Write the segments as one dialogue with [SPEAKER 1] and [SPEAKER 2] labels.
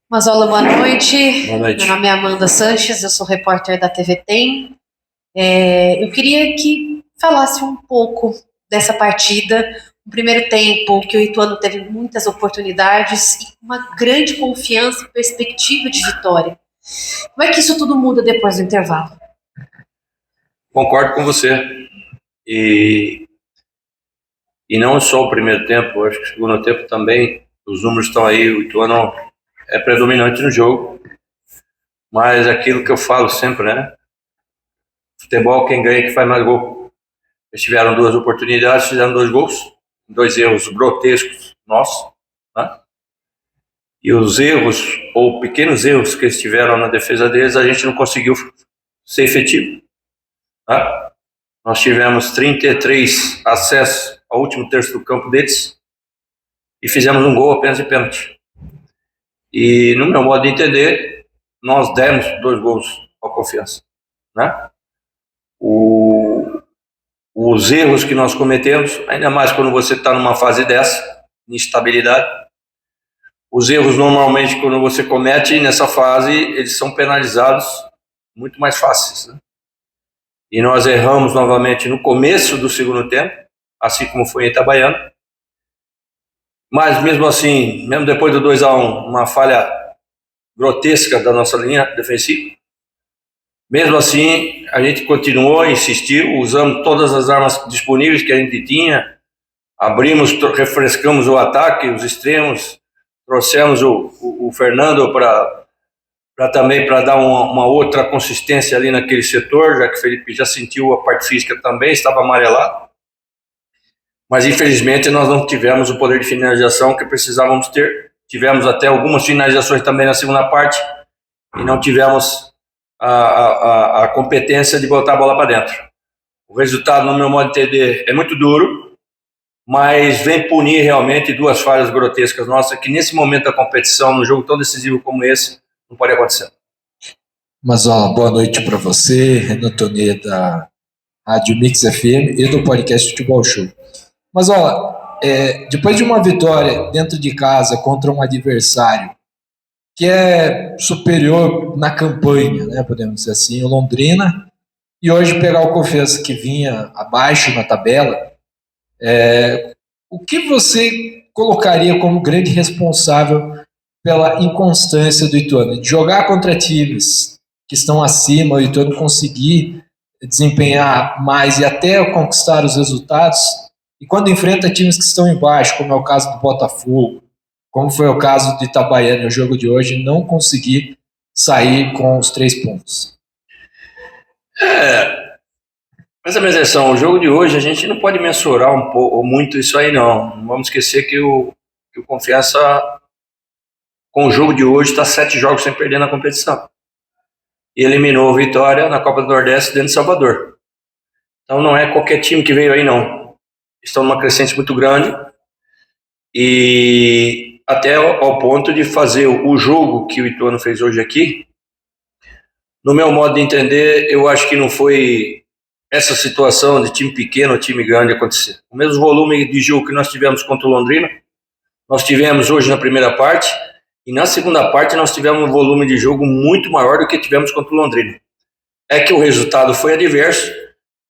[SPEAKER 1] Mazola, boa noite.
[SPEAKER 2] Boa noite.
[SPEAKER 1] Meu nome é Amanda Sanches, eu sou repórter da TV Tem. Eu queria que falasse um pouco dessa partida, no primeiro tempo, que o Ituano teve muitas oportunidades e uma grande confiança e perspectiva de vitória. Como é que isso tudo muda depois do intervalo?
[SPEAKER 2] Concordo com você. E não só o primeiro tempo, acho que o segundo tempo também, os números estão aí, o Ituano é predominante no jogo, mas aquilo que eu falo sempre, né? Futebol, quem ganha é que faz mais gol. Eles tiveram duas oportunidades, fizeram dois gols, dois erros grotescos nossos, né? E os erros, ou pequenos erros que eles tiveram na defesa deles, a gente não conseguiu ser efetivo, né? Nós tivemos 33 acessos ao último terço do campo deles e fizemos um gol apenas de pênalti. E, no meu modo de entender, nós demos dois gols ao Confiança, né? Os erros que nós cometemos, ainda mais quando você está numa fase dessa, de instabilidade, os erros normalmente quando você comete nessa fase, eles são penalizados muito mais fáceis, né? E nós erramos novamente no começo do segundo tempo, assim como foi em Itabaiana. Mas mesmo assim, mesmo depois do 2-1, uma falha grotesca da nossa linha defensiva, mesmo assim, a gente continuou, insistiu, usamos todas as armas disponíveis que a gente tinha, abrimos, refrescamos o ataque, os extremos, trouxemos o Fernando para também para dar uma outra consistência ali naquele setor, já que o Felipe já sentiu a parte física também, estava amarelado. Mas infelizmente nós não tivemos o poder de finalização que precisávamos ter. Tivemos até algumas finalizações também na segunda parte e não tivemos a competência de botar a bola para dentro. O resultado, no meu modo de entender, é muito duro, mas vem punir realmente duas falhas grotescas nossas que nesse momento da competição, num jogo tão decisivo como esse, não pode acontecer.
[SPEAKER 3] Mas boa noite para você, Renan Tonê da Rádio Mix FM e do podcast Futebol Show. Mas depois de uma vitória dentro de casa contra um adversário que é superior na campanha, né, podemos dizer assim, o Londrina, e hoje pegar o Confiança que vinha abaixo na tabela, o que você colocaria como grande responsável pela inconstância do Ituano? De jogar contra times que estão acima, o Ituano conseguir desempenhar mais e até conquistar os resultados, e quando enfrenta times que estão embaixo, como é o caso do Botafogo, como foi o caso de Itabaiana no jogo de hoje, não conseguir sair com os 3 pontos.
[SPEAKER 2] Presta bem atenção, o jogo de hoje a gente não pode mensurar muito isso aí não. Não vamos esquecer que o Confiança, com o jogo de hoje, está 7 jogos sem perder na competição. E eliminou a Vitória na Copa do Nordeste dentro de Salvador. Então não é qualquer time que veio aí não. Estão numa crescente muito grande e até ao ponto de fazer o jogo que o Ituano fez hoje aqui. No meu modo de entender, eu acho que não foi essa situação de time pequeno ou time grande acontecer. O mesmo volume de jogo que nós tivemos contra o Londrina, nós tivemos hoje na primeira parte, e na segunda parte nós tivemos um volume de jogo muito maior do que tivemos contra o Londrina. É que o resultado foi adverso,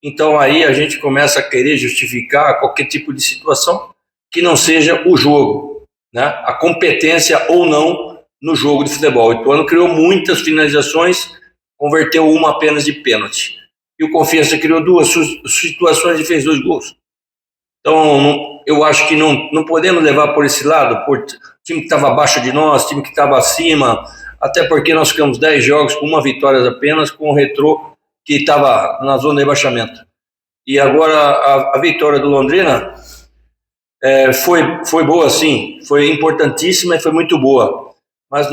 [SPEAKER 2] então aí a gente começa a querer justificar qualquer tipo de situação que não seja o jogo, né? A competência ou não no jogo de futebol. O Ituano criou muitas finalizações, converteu uma apenas de pênalti. E o Confiança criou duas situações e fez 2 gols. Então, eu acho que não podemos levar por esse lado, por time que estava abaixo de nós, time que estava acima, até porque nós ficamos 10 jogos com uma vitória apenas, com o Retrô, que estava na zona de rebaixamento. E agora a vitória do Londrina foi boa, sim, foi importantíssima e foi muito boa. Mas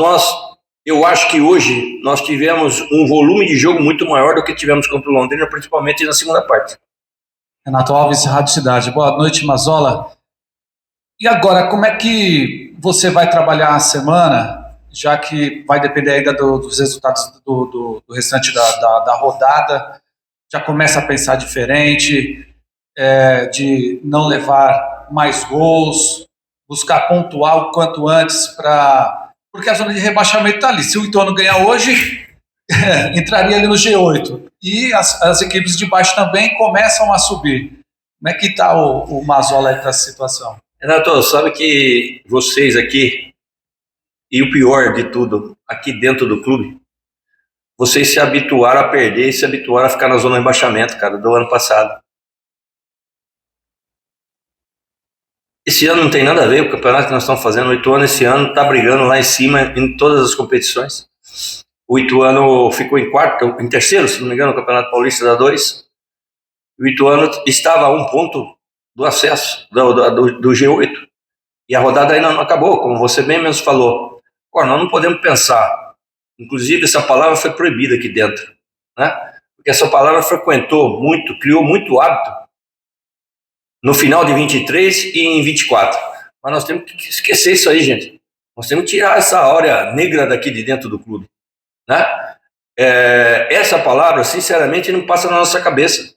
[SPEAKER 2] eu acho que hoje nós tivemos um volume de jogo muito maior do que tivemos contra o Londrina, principalmente na segunda parte.
[SPEAKER 4] Renato Alves, Rádio Cidade. Boa noite, Mazola. E agora, como é que você vai trabalhar a semana, já que vai depender ainda dos resultados do restante da rodada? Já começa a pensar diferente, de não levar mais gols, buscar pontuar o quanto antes para porque a zona de rebaixamento está ali. Se o Ituano ganhar hoje, entraria ali no G8. E as equipes de baixo também começam a subir. Como é que está o Mazola aí para essa situação?
[SPEAKER 2] Renato, sabe que vocês aqui, e o pior de tudo, aqui dentro do clube, vocês se habituaram a perder e se habituaram a ficar na zona de rebaixamento, cara, do ano passado. Esse ano não tem nada a ver com o campeonato que nós estamos fazendo. O Ituano esse ano está brigando lá em cima em todas as competições. O Ituano ficou em terceiro, se não me engano, no Campeonato Paulista da 2. O Ituano estava a 1 ponto do acesso do G8. E a rodada ainda não acabou, como você bem mesmo falou. Agora, nós não podemos pensar. Inclusive, essa palavra foi proibida aqui dentro, né? Porque essa palavra frequentou muito, criou muito hábito no final de 23 e em 24. Mas nós temos que esquecer isso aí, gente. Nós temos que tirar essa áurea negra daqui de dentro do clube, né? Essa palavra, sinceramente, não passa na nossa cabeça.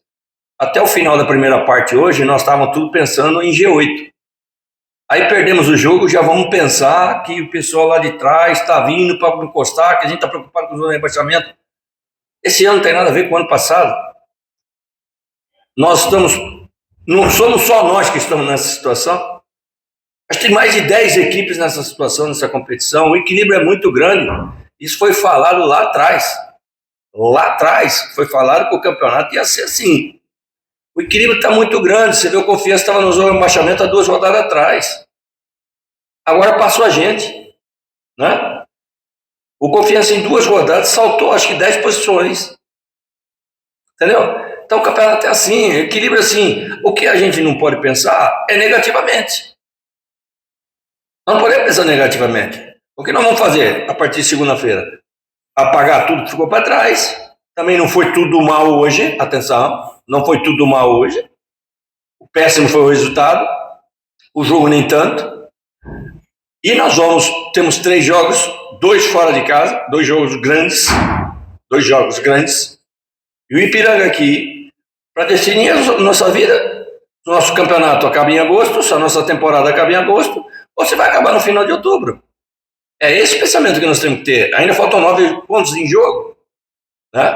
[SPEAKER 2] Até o final da primeira parte hoje, nós estávamos tudo pensando em G8. Aí perdemos o jogo, já vamos pensar que o pessoal lá de trás está vindo para encostar, que a gente está preocupado com o rebaixamento. Esse ano não tem nada a ver com o ano passado. Nós estamos... Não somos só nós que estamos nessa situação. Acho que tem mais de 10 equipes nessa situação, nessa competição. O equilíbrio é muito grande. Isso foi falado lá atrás. Lá atrás foi falado que o campeonato ia ser assim. O equilíbrio está muito grande. Você vê, o Confiança estava no zona de rebaixamento há 2 rodadas atrás. Agora passou a gente, né? O Confiança em 2 rodadas saltou, acho que 10 posições. Entendeu? Então o campeonato é assim, equilíbrio assim. O que a gente não pode pensar é negativamente. Nós não podemos pensar negativamente. O que nós vamos fazer a partir de segunda-feira? Apagar tudo que ficou para trás. Também não foi tudo mal hoje, atenção, não foi tudo mal hoje. O péssimo foi o resultado, o jogo nem tanto. E nós temos 3 jogos, 2 fora de casa, 2 jogos grandes, e o Ipiranga aqui, para definir a nossa vida. O nosso campeonato acaba em agosto, se a nossa temporada acaba em agosto, ou você vai acabar no final de outubro. É esse pensamento que nós temos que ter. Ainda faltam 9 pontos em jogo, né?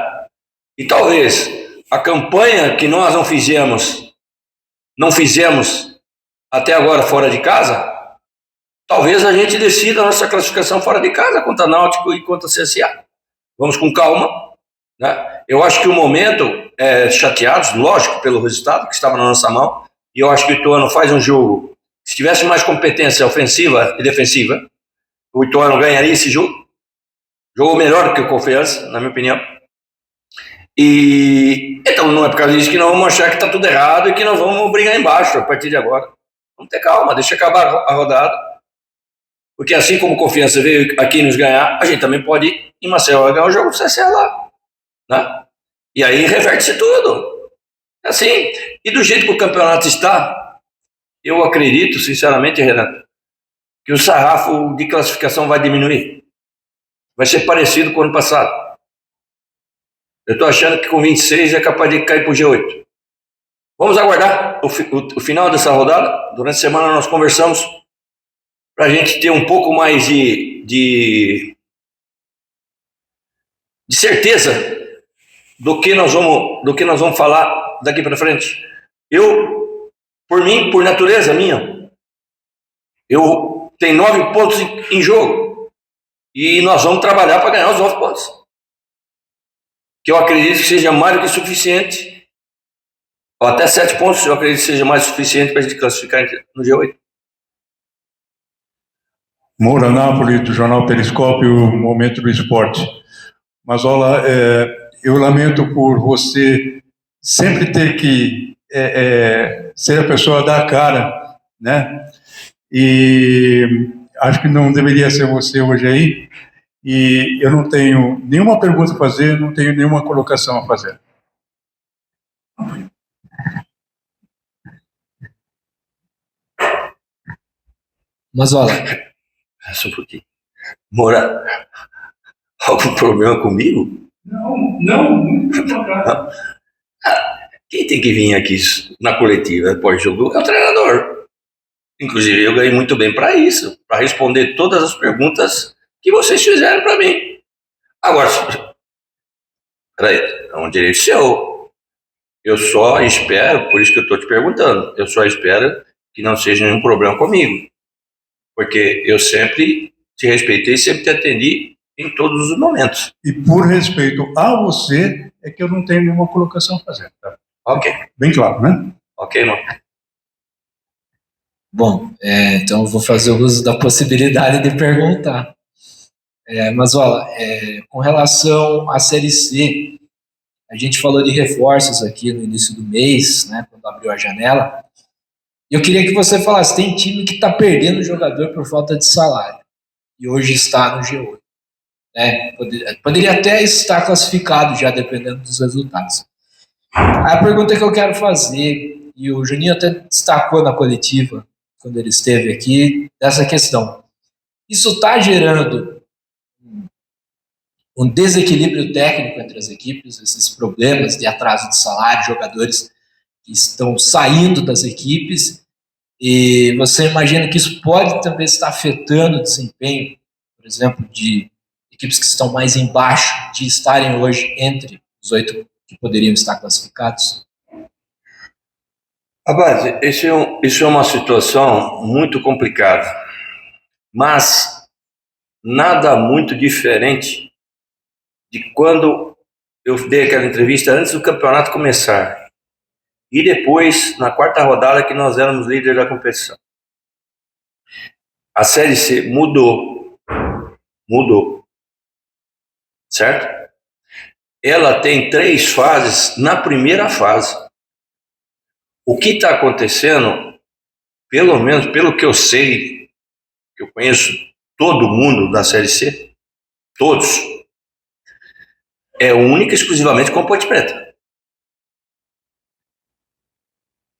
[SPEAKER 2] E talvez a campanha que nós não fizemos até agora fora de casa, talvez a gente decida a nossa classificação fora de casa contra Náutico e contra CSA. Vamos com calma, né? Eu acho que o momento chateados, lógico, pelo resultado que estava na nossa mão, e eu acho que o Ituano faz um jogo, se tivesse mais competência ofensiva e defensiva, o Ituano ganharia esse jogo. Jogou melhor do que o Confiança, na minha opinião. E então não é por causa disso que nós vamos achar que está tudo errado e que nós vamos brigar embaixo a partir de agora. Vamos ter calma, deixa acabar a rodada. Porque assim como o Confiança veio aqui nos ganhar, a gente também pode ir em Maceió ganhar o jogo do CSA lá, né? E aí reverte-se tudo. Assim, e do jeito que o campeonato está, eu acredito, sinceramente, Renato, que o sarrafo de classificação vai diminuir. Vai ser parecido com o ano passado. Eu estou achando que com 26 é capaz de cair para o G8. Vamos aguardar o final dessa rodada. Durante a semana nós conversamos para a gente ter um pouco mais de certeza do que nós vamos falar daqui para frente. Eu, por mim, por natureza minha, eu tenho 9 pontos em jogo e nós vamos trabalhar para ganhar os 9 pontos. Que eu acredito que seja mais do que suficiente, ou até 7 pontos, eu acredito que seja mais suficiente para a gente classificar no G8.
[SPEAKER 5] Moura Napoli, do jornal Periscópio, Momento do Esporte. Mazola, eu lamento por você sempre ter que ser a pessoa a dar a cara, né? E acho que não deveria ser você hoje aí. E eu não tenho nenhuma pergunta a fazer, não tenho nenhuma colocação a fazer.
[SPEAKER 3] Mazola.
[SPEAKER 2] Só um pouquinho. Moura, algum problema comigo?
[SPEAKER 5] Não.
[SPEAKER 2] Quem tem que vir aqui na coletiva pós-jogo é o treinador. Inclusive, eu ganhei muito bem para isso, para responder todas as perguntas que vocês fizeram para mim. Agora, peraí, é um direito seu. Eu só espero, por isso que eu estou te perguntando, eu só espero que não seja nenhum problema comigo. Porque eu sempre te respeitei, sempre te atendi em todos os momentos.
[SPEAKER 5] E por respeito a você, é que eu não tenho nenhuma colocação a fazer. Tá?
[SPEAKER 2] Ok.
[SPEAKER 5] Bem claro, né?
[SPEAKER 2] Ok, irmão.
[SPEAKER 3] Bom, então eu vou fazer uso da possibilidade de perguntar. Mas, olha, com relação à Série C, a gente falou de reforços aqui no início do mês, né, quando abriu a janela. Eu queria que você falasse, tem time que está perdendo jogador por falta de salário, e hoje está no G8. Né? Poderia até estar classificado já, dependendo dos resultados. A pergunta que eu quero fazer, e o Juninho até destacou na coletiva, quando ele esteve aqui, dessa questão. Isso está gerando um desequilíbrio técnico entre as equipes, esses problemas de atraso de salário, jogadores que estão saindo das equipes, e você imagina que isso pode também estar afetando o desempenho, por exemplo, de equipes que estão mais embaixo, de estarem hoje entre os 8 que poderiam estar classificados?
[SPEAKER 2] Rapaz, isso é uma situação muito complicada, mas nada muito diferente de quando eu dei aquela entrevista antes do campeonato começar e depois, na quarta rodada, que nós éramos líderes da competição. A Série C mudou, certo? Ela tem 3 fases na primeira fase. O que está acontecendo, pelo menos pelo que eu sei, que eu conheço todo mundo da Série C, todos, é única e exclusivamente com a Ponte Preta.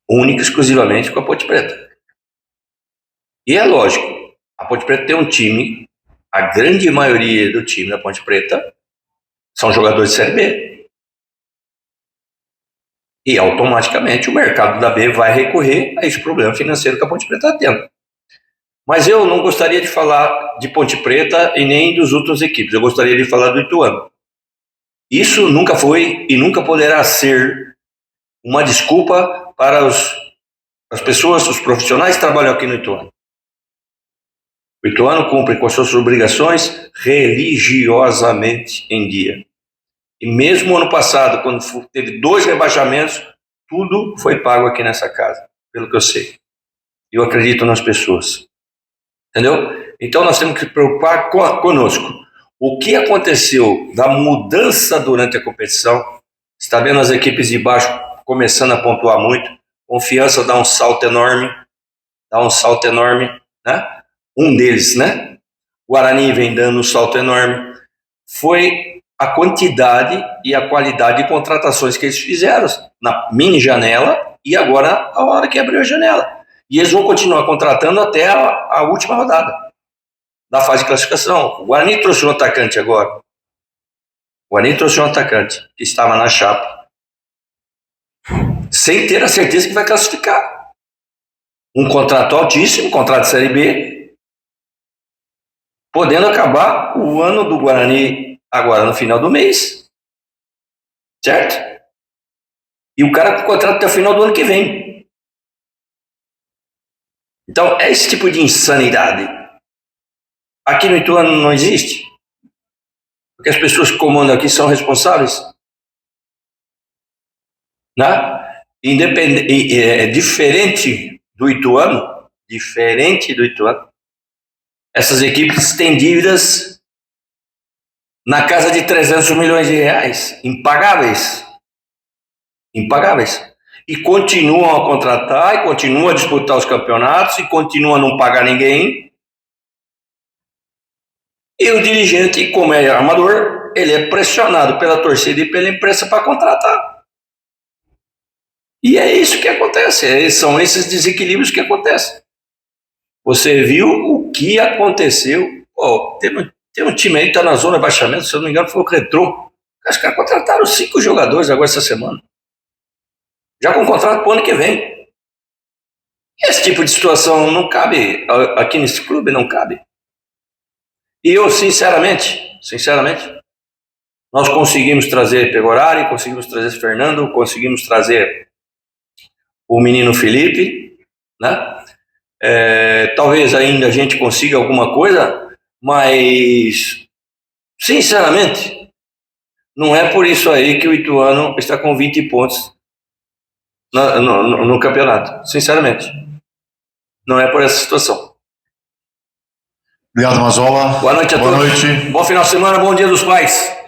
[SPEAKER 2] Única e exclusivamente com a Ponte Preta. E é lógico, a Ponte Preta tem um time, a grande maioria do time da Ponte Preta são jogadores de Série B. E automaticamente o mercado da B vai recorrer a esse problema financeiro que a Ponte Preta está tendo. Mas eu não gostaria de falar de Ponte Preta e nem dos outras equipes, eu gostaria de falar do Ituano. Isso nunca foi e nunca poderá ser uma desculpa para as pessoas, os profissionais que trabalham aqui no Ituano. O Ituano cumpre com as suas obrigações religiosamente em dia. E mesmo ano passado, quando teve 2 rebaixamentos, tudo foi pago aqui nessa casa, pelo que eu sei. Eu acredito nas pessoas. Entendeu? Então nós temos que preocupar conosco. O que aconteceu da mudança durante a competição? Está vendo as equipes de baixo começando a pontuar muito. Confiança dá um salto enorme. Né? Um deles, né? Guarani vem dando um salto enorme. Foi a quantidade e a qualidade de contratações que eles fizeram na mini janela e agora a hora que abriu a janela. E eles vão continuar contratando até a última rodada da fase de classificação. O Guarani trouxe um atacante agora. O Guarani trouxe um atacante que estava na chapa, sem ter a certeza que vai classificar. Um contrato altíssimo, contrato de Série B, podendo acabar o ano do Guarani agora no final do mês. Certo? E o cara com contrato até o final do ano que vem. Então, é esse tipo de insanidade. Aqui no Ituano não existe. Porque as pessoas que comandam aqui são responsáveis. Né? Diferente do Ituano, essas equipes têm dívidas na casa de 300 milhões de reais, impagáveis. E continuam a contratar, e continuam a disputar os campeonatos, e continuam a não pagar ninguém. E o dirigente, como é armador, ele é pressionado pela torcida e pela imprensa para contratar. E é isso que acontece, são esses desequilíbrios que acontecem. Você viu o que aconteceu? Tem um time aí que está na zona de baixamento, se eu não me engano foi o Retrô. Os caras contrataram 5 jogadores agora essa semana. Já com contrato para o ano que vem. Esse tipo de situação não cabe, aqui nesse clube não cabe. E eu, sinceramente, nós conseguimos trazer Pegorari, conseguimos trazer Fernando, conseguimos trazer o menino Felipe, né? Talvez ainda a gente consiga alguma coisa, mas, sinceramente, não é por isso aí que o Ituano está com 20 pontos no campeonato. Sinceramente, não é por essa situação.
[SPEAKER 6] Obrigado, Mazzola.
[SPEAKER 2] Boa noite a todos. Bom final de semana, bom Dia dos Pais.